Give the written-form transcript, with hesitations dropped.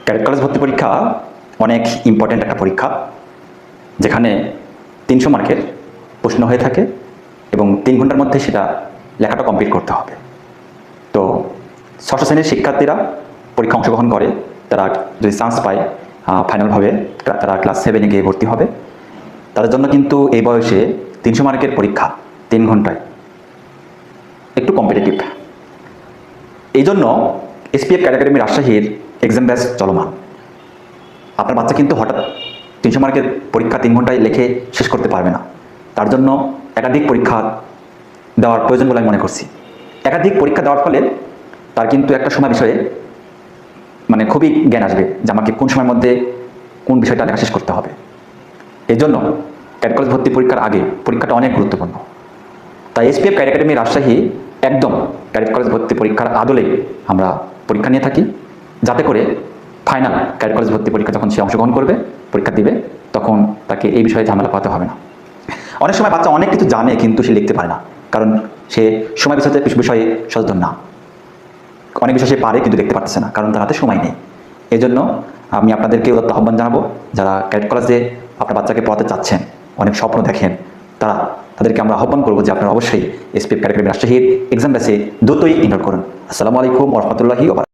Cadet college ভর্তি পরীক্ষা অনেক ইম্পর্ট্যান্ট একটা পরীক্ষা, যেখানে 300 মার্কের প্রশ্ন হয়ে থাকে এবং 3 ঘন্টার মধ্যে সেটা লেখাটা কমপ্লিট করতে হবে। তো ষষ্ঠ শ্রেণীর শিক্ষার্থীরা পরীক্ষা অংশগ্রহণ করে, তারা যদি চান্স পায় ফাইনালভাবে তারা ক্লাস 7-এ গিয়ে ভর্তি হবে। তাদের জন্য কিন্তু এই বয়সে 300 মার্কের পরীক্ষা 3 ঘন্টায় একটু কম্পিটিটিভ। এই জন্য এসপিএফ ক্যাডেট একাডেমি রাজশাহীর এক্সাম ব্যাচ চলমান। আপনার বাচ্চা কিন্তু হঠাৎ 300 মার্কের পরীক্ষা 3 ঘন্টায় লিখে শেষ করতে পারবে না। তার জন্য একাধিক পরীক্ষা দেওয়ার প্রয়োজন বলে আমি মনে করছি। একাধিক পরীক্ষা দেওয়ার ফলে তার কিন্তু একটা সময় বিষয়ে খুবই জ্ঞান আসবে যে আমাকে কোন সময়ের মধ্যে কোন বিষয়টা লেখা শেষ করতে হবে। এই জন্য ক্যাডেট কলেজ ভর্তি পরীক্ষার আগে পরীক্ষাটা অনেক গুরুত্বপূর্ণ। তাই এসপিএফ ক্যাডেট একাডেমি রাজশাহী একদম ক্যাডেট কলেজ ভর্তি পরীক্ষার আদলে আমরা পরীক্ষা নিয়ে থাকি, যাতে করে ফাইনাল ক্যাডেট কলেজ ভর্তি পরীক্ষা যখন সে অংশগ্রহণ করবে, পরীক্ষা দিবে, তখন তাকে এই বিষয়ে ঝামেলা পাতে হবে না। অনেক সময় বাচ্চা অনেক কিছু জানে কিন্তু সে লিখতে পারে না, কারণ সে সময় বিষয়ে সচেতন না। অনেক বিষয় সে পারে কিন্তু দেখতে পারতেছে না, কারণ তার হাতে সময় নেই। এই জন্য আমি আপনাদেরকে উদাত্ত আহ্বান জানাবো, যারা ক্যাডেট কলেজে আপনার বাচ্চাকে পড়াতে চাচ্ছেন, অনেক স্বপ্ন দেখেন, তাদেরকে আমরা আহ্বান করবো যে আপনারা অবশ্যই এসপিএফ ক্যাডেট একাডেমি রাজশাহীর এক্সাম ব্যাচে দ্রুতই এনরোল করুন। আসসালামু আলাইকুম ওয়া রাহমাতুল্লাহি ওয়া বারাকাতুহু।